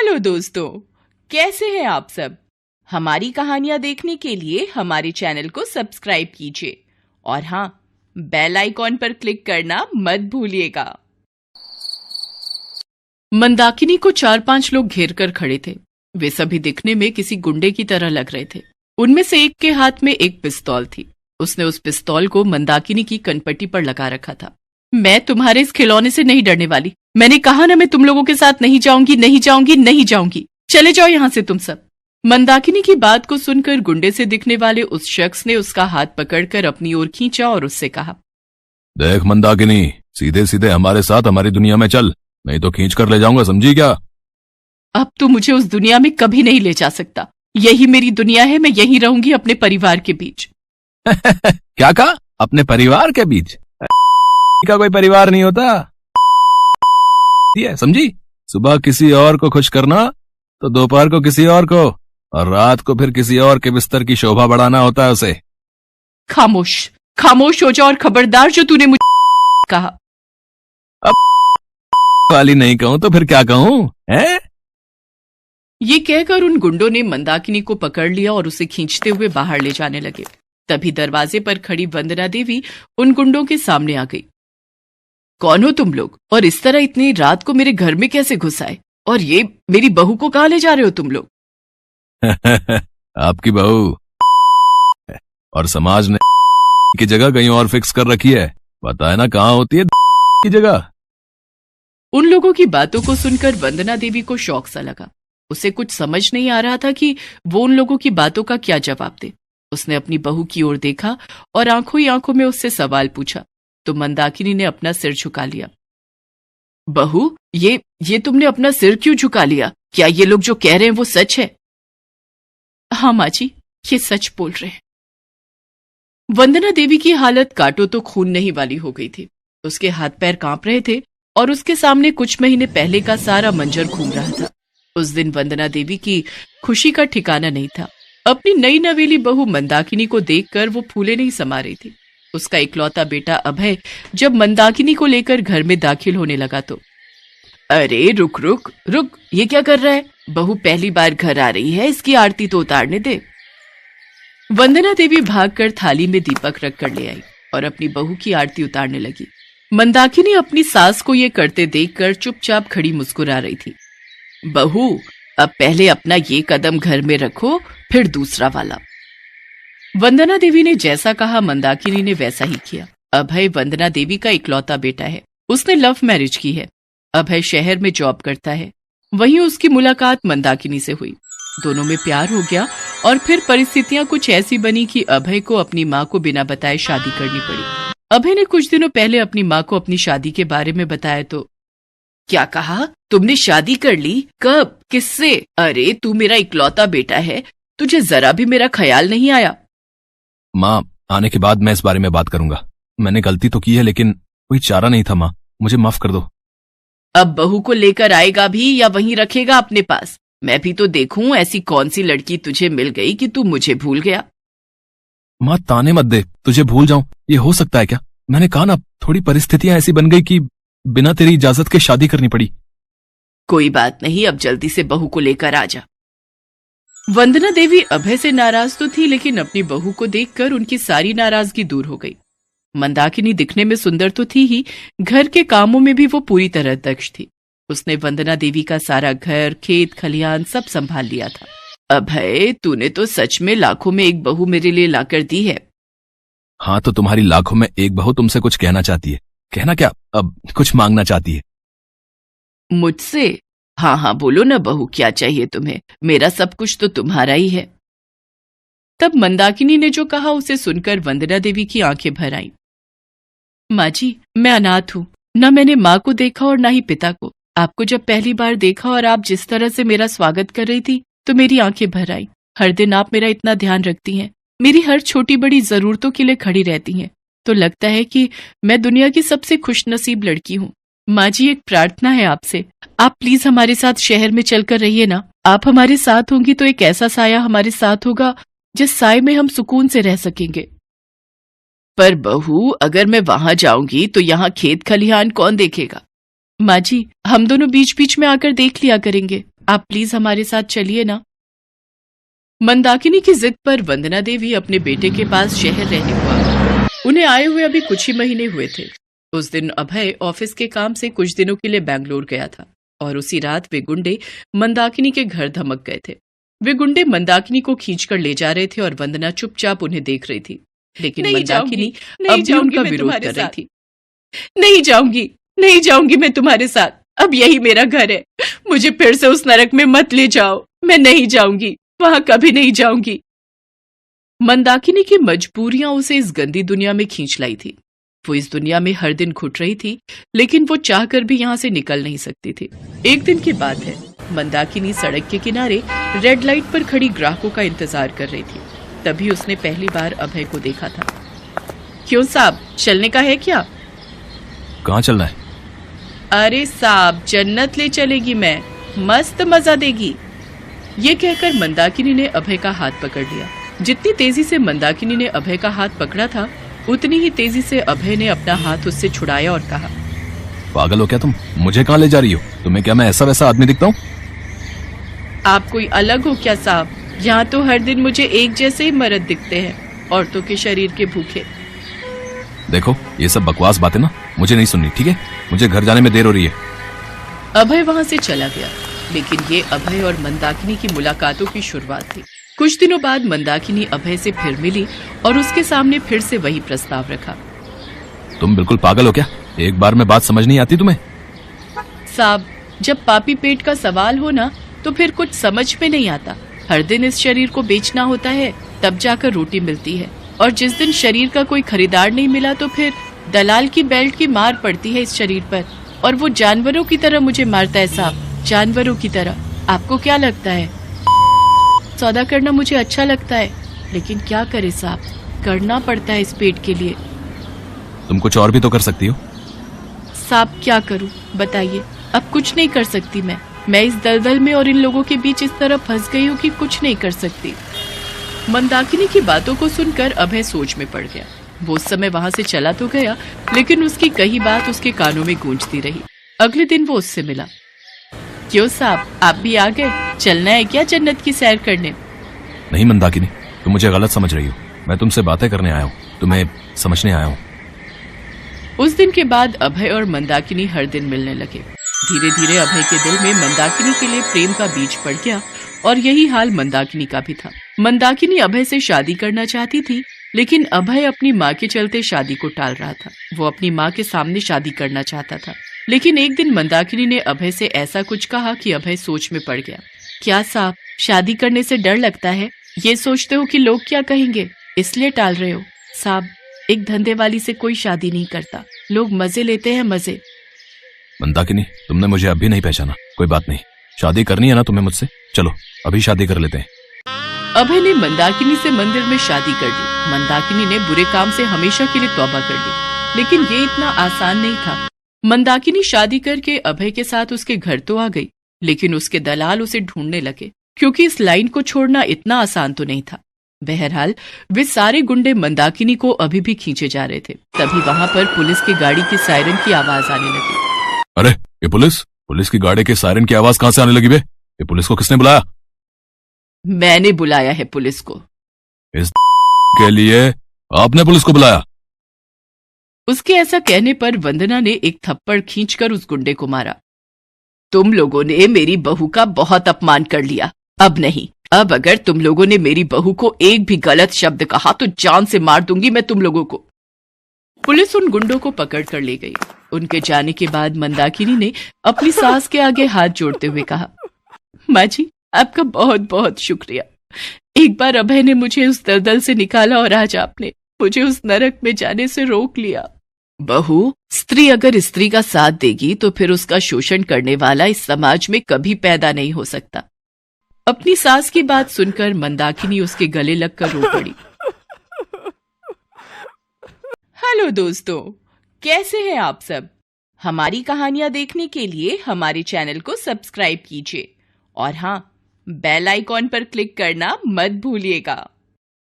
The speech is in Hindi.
हेलो दोस्तों, कैसे हैं आप सब। हमारी कहानियां देखने के लिए हमारे चैनल को सब्सक्राइब कीजिए और हाँ, बेल आइकॉन पर क्लिक करना मत भूलिएगा। मंदाकिनी को 4-5 लोग घेर कर खड़े थे। वे सभी दिखने में किसी गुंडे की तरह लग रहे थे। उनमें से एक के हाथ में एक पिस्तौल थी। उसने उस पिस्तौल को मंदाकिनी की कनपट्टी पर लगा रखा था। मैं तुम्हारे इस खिलौने से नहीं डरने वाली। मैंने कहा ना, मैं तुम लोगों के साथ नहीं जाऊंगी, नहीं जाऊंगी, नहीं जाऊंगी। चले जाओ यहां से तुम सब। मंदाकिनी की बात को सुनकर गुंडे से दिखने वाले उस शख्स ने उसका हाथ पकड़कर अपनी ओर खींचा और उससे कहा, देख मंदाकिनी, सीधे सीधे हमारे साथ हमारी दुनिया में चल, नहीं तो खींच कर ले जाऊंगा, समझी क्या? अब तू मुझे उस दुनिया में कभी नहीं ले जा सकता। यही मेरी दुनिया है, मैं यहीं रहूंगी अपने परिवार के बीच। क्या कहा? अपने परिवार के बीच? का कोई परिवार नहीं होता, समझी? सुबह किसी और को खुश करना तो दोपहर को किसी और को, और रात को फिर किसी और के बिस्तर की शोभा बढ़ाना होता है उसे। खामोश खामोश हो जा और खबरदार जो तूने मुझे कहा। अब वाली नहीं कहूं तो फिर क्या कहूं, हैं? ये कहकर उन गुंडों ने मंदाकिनी को पकड़ लिया और उसे खींचते हुए बाहर ले जाने लगे। तभी दरवाजे पर खड़ी वंदना देवी उन गुंडों के सामने आ गई। कौन हो तुम लोग, और इस तरह इतनी रात को मेरे घर में कैसे घुस आए? और ये मेरी बहू को कहाँ ले जा रहे हो तुम लोग? आपकी बहू और समाज ने की जगह कहीं और फिक्स कर रखी है। पता है ना कहाँ होती है की जगह? उन लोगों की बातों को सुनकर वंदना देवी को शौक सा लगा। उसे कुछ समझ नहीं आ रहा था कि वो उन लोगों की बातों का क्या जवाब दे। उसने अपनी बहू की ओर देखा और आंखों ही आंखों में उससे सवाल पूछा तो मंदाकिनी ने अपना सिर झुका लिया। बहू, ये तुमने अपना सिर क्यों झुका लिया? क्या ये लोग जो कह रहे हैं वो सच है? हाँ माँ जी, ये सच बोल रहे हैं। वंदना देवी की हालत काटो तो खून नहीं वाली हो गई थी। उसके हाथ पैर कांप रहे थे और उसके सामने कुछ महीने पहले का सारा मंजर घूम रहा था। उस दिन वंदना देवी की खुशी का ठिकाना नहीं था। अपनी नई नवेली बहू मंदाकिनी को देखकर वो फूले नहीं समा रही थी। उसका इकलौता बेटा अभय जब मंदाकिनी को लेकर घर में दाखिल होने लगा तो, अरे रुक रुक रुक, ये क्या कर रहा है? बहू पहली बार घर आ रही है, इसकी आरती तो उतारने दे। वंदना देवी भागकर थाली में दीपक रख कर ले आई और अपनी बहू की आरती उतारने लगी। मंदाकिनी अपनी सास को ये करते देखकर चुपचाप खड़ी मुस्कुरा रही थी। बहू, अब पहले अपना ये कदम घर में रखो, फिर दूसरा वाला। वंदना देवी ने जैसा कहा मंदाकिनी ने वैसा ही किया। अभय वंदना देवी का इकलौता बेटा है। उसने लव मैरिज की है। अभय शहर में जॉब करता है। वहीं उसकी मुलाकात मंदाकिनी से हुई। दोनों में प्यार हो गया और फिर परिस्थितियां कुछ ऐसी बनी कि अभय को अपनी माँ को बिना बताए शादी करनी पड़ी। अभय ने कुछ दिनों पहले अपनी माँ को अपनी शादी के बारे में बताया तो, क्या कहा? तुमने शादी कर ली? कब? किससे? अरे तू मेरा इकलौता बेटा है, तुझे जरा भी मेरा ख्याल नहीं आया? माँ, आने के बाद मैं इस बारे में बात करूंगा। मैंने गलती तो की है, लेकिन कोई चारा नहीं था माँ, मुझे माफ कर दो। अब बहू को लेकर आएगा भी या वहीं रखेगा अपने पास? मैं भी तो देखूं ऐसी कौन सी लड़की तुझे मिल गई कि तू मुझे भूल गया। माँ ताने मत दे, तुझे भूल जाऊं ये हो सकता है क्या? मैंने कहा ना, थोड़ी परिस्थितियां ऐसी बन गई कि बिना तेरी इजाजत के शादी करनी पड़ी। कोई बात नहीं, अब जल्दी से बहू को लेकर आ जा। वंदना देवी अभय से नाराज तो थी, लेकिन अपनी बहू को देखकर उनकी सारी नाराजगी दूर हो गई। मंदाकिनी दिखने में सुंदर तो थी ही, घर के कामों में भी वो पूरी तरह दक्ष थी। उसने वंदना देवी का सारा घर, खेत खलिहान सब संभाल लिया था। अभय, तूने तो सच में लाखों में एक बहू मेरे लिए लाकर दी है। हाँ, तो तुम्हारी लाखों में एक बहू तुमसे कुछ कहना चाहती है। कहना क्या, अब कुछ मांगना चाहती है मुझसे? हाँ हाँ बोलो ना बहू, क्या चाहिए तुम्हें? मेरा सब कुछ तो तुम्हारा ही है। तब मंदाकिनी ने जो कहा उसे सुनकर वंदना देवी की आंखें भर आईं। माँ जी, मैं अनाथ हूँ। न मैंने माँ को देखा और न ही पिता को। आपको जब पहली बार देखा और आप जिस तरह से मेरा स्वागत कर रही थी तो मेरी आंखें भर आई। हर दिन आप मेरा इतना ध्यान रखती हैं, मेरी हर छोटी बड़ी जरूरतों के लिए खड़ी रहती हैं, तो लगता है कि मैं दुनिया की सबसे खुशनसीब लड़की हूँ। माँ जी, एक प्रार्थना है आपसे, आप प्लीज हमारे साथ शहर में चलकर रहिए ना। आप हमारे साथ होंगी तो एक ऐसा साया हमारे साथ होगा जिस साए में हम सुकून से रह सकेंगे। पर बहू, अगर मैं वहां जाऊंगी तो यहाँ खेत खलिहान कौन देखेगा? माँ जी, हम दोनों बीच बीच में आकर देख लिया करेंगे। आप प्लीज हमारे साथ चलिए ना। मंदाकिनी की जिद पर वंदना देवी अपने बेटे के पास शहर रहने को आ गई। उन्हें आए हुए अभी कुछ ही महीने हुए थे। उस दिन अभय ऑफिस के काम से कुछ दिनों के लिए बैंगलोर गया था और उसी रात वे गुंडे मंदाकिनी के घर धमक गए थे। वे गुंडे मंदाकिनी को खींचकर ले जा रहे थे और वंदना चुपचाप उन्हें देख रही थी, लेकिन मंदाकिनी अब भी उनका विरोध कर रही थी। नहीं जाऊंगी मैं तुम्हारे साथ, अब यही मेरा घर है, मुझे फिर से उस नरक में मत ले जाओ, मैं नहीं जाऊंगी, वहां कभी नहीं जाऊंगी। मंदाकिनी की मजबूरियां उसे इस गंदी दुनिया में खींच लाई थी। वो इस दुनिया में हर दिन घुट रही थी, लेकिन वो चाहकर भी यहाँ से निकल नहीं सकती थी। एक दिन की बात है, मंदाकिनी सड़क के किनारे रेड लाइट पर खड़ी ग्राहकों का इंतजार कर रही थी। तभी उसने पहली बार अभय को देखा था। क्यों साहब, चलने का है क्या? कहाँ चलना है? अरे साहब, जन्नत ले चलेगी मैं, मस्त मजा देगी। ये कहकर मंदाकिनी ने अभय का हाथ पकड़ लिया। जितनी तेजी से मंदाकिनी ने अभय का हाथ पकड़ा था, उतनी ही तेजी से अभय ने अपना हाथ उससे छुड़ाया और कहा, पागल हो क्या तुम? मुझे कहाँ ले जा रही हो? तुम्हें क्या मैं ऐसा वैसा आदमी दिखता हूँ? आप कोई अलग हो क्या साहब? यहाँ तो हर दिन मुझे एक जैसे ही मर्द दिखते हैं, औरतों के शरीर के भूखे। देखो, ये सब बकवास बातें ना मुझे नहीं सुननी, ठीक है? मुझे घर जाने में देर हो रही है। अभय वहाँ से चला गया, लेकिन ये अभय और मंदाकिनी की मुलाकातों की शुरुआत थी। कुछ दिनों बाद मंदाकिनी अभय से फिर मिली और उसके सामने फिर से वही प्रस्ताव रखा। तुम बिल्कुल पागल हो क्या? एक बार में बात समझ नहीं आती तुम्हें? साहब, जब पापी पेट का सवाल हो ना, तो फिर कुछ समझ में नहीं आता। हर दिन इस शरीर को बेचना होता है, तब जाकर रोटी मिलती है, और जिस दिन शरीर का कोई खरीदार नहीं मिला तो फिर दलाल की बेल्ट की मार पड़ती है इस शरीर पर, और वो जानवरों की तरह मुझे मारता है साहब, जानवरों की तरह। आपको क्या लगता है सौदा करना मुझे अच्छा लगता है? लेकिन क्या करे साहब, करना पड़ता है इस पेट के लिए। तुम कुछ और भी तो कर सकती हो। साहब, क्या करूं बताइए? अब कुछ नहीं कर सकती मैं इस दलदल में और इन लोगों के बीच इस तरह फंस गई हूँ कि कुछ नहीं कर सकती। मंदाकिनी की बातों को सुनकर अभय सोच में पड़ गया। वो उस समय वहां से चला तो गया, लेकिन उसकी कही बात उसके कानों में गूंजती रही। अगले दिन वो उससे मिला। क्यों साहब, आप भी आ गए? चलना है क्या जन्नत की सैर करने? नहीं मंदाकिनी, तुम मुझे गलत समझ रही हो। मैं तुमसे बातें करने आया हूँ, तुम्हें समझने आया हूँ। उस दिन के बाद अभय और मंदाकिनी हर दिन मिलने लगे। धीरे धीरे अभय के दिल में मंदाकिनी के लिए प्रेम का बीज पड़ गया, और यही हाल मंदाकिनी का भी था। मंदाकिनी अभय से शादी करना चाहती थी, लेकिन अभय अपनी माँ के चलते शादी को टाल रहा था। वो अपनी माँ के सामने शादी करना चाहता था, लेकिन एक दिन मंदाकिनी ने अभय से ऐसा कुछ कहा कि अभय सोच में पड़ गया। क्या साहब, शादी करने से डर लगता है? ये सोचते हो कि लोग क्या कहेंगे, इसलिए टाल रहे हो? साहब, एक धंधे वाली से कोई शादी नहीं करता, लोग मजे लेते हैं, मजे। मंदाकिनी, तुमने मुझे अभी नहीं पहचाना। कोई बात नहीं, शादी करनी है ना तुम्हें मुझसे? चलो अभी शादी कर लेते हैं। अभय ने मंदाकिनी से मंदिर में शादी कर ली। मंदाकिनी ने बुरे काम से हमेशा के लिए तौबा कर ली, लेकिन ये इतना आसान नहीं था। मंदाकिनी शादी करके अभय के साथ उसके घर तो आ गई, लेकिन उसके दलाल उसे ढूंढने लगे, क्योंकि इस लाइन को छोड़ना इतना आसान तो नहीं था। बहरहाल वे सारे गुंडे मंदाकिनी को अभी भी खींचे जा रहे थे। तभी वहां पर पुलिस की गाड़ी की सायरन की आवाज आने लगी। अरे ये पुलिस की गाड़ी के सायरन की आवाज कहाँ से आने लगी बे? ये पुलिस को किसने बुलाया? मैंने बुलाया है पुलिस को। इस के लिए आपने पुलिस को बुलाया? उसके ऐसा कहने पर वंदना ने एक थप्पड़ खींचकर उस गुंडे को मारा। तुम लोगों ने मेरी बहू का बहुत अपमान कर लिया। अब नहीं, अब अगर तुम लोगों ने मेरी बहू को एक भी गलत शब्द कहा तो जान से मार दूंगी मैं तुम लोगों को। पुलिस उन गुंडों को पकड़ कर ले गई। उनके जाने के बाद मंदाकिनी ने अपनी सास के आगे हाथ जोड़ते हुए कहा, माँ जी, आपका बहुत बहुत शुक्रिया। एक बार अभय ने मुझे उस दलदल से निकाला और आज आपने मुझे उस नरक में जाने से रोक लिया। बहू, स्त्री अगर स्त्री का साथ देगी तो फिर उसका शोषण करने वाला इस समाज में कभी पैदा नहीं हो सकता। अपनी सास की बात सुनकर मंदाकिनी उसके गले लगकर रो पड़ी। हेलो दोस्तों, कैसे हैं आप सब? हमारी कहानियां देखने के लिए हमारे चैनल को सब्सक्राइब कीजिए और हाँ, बेल आइकॉन पर क्लिक करना मत भूलिएगा।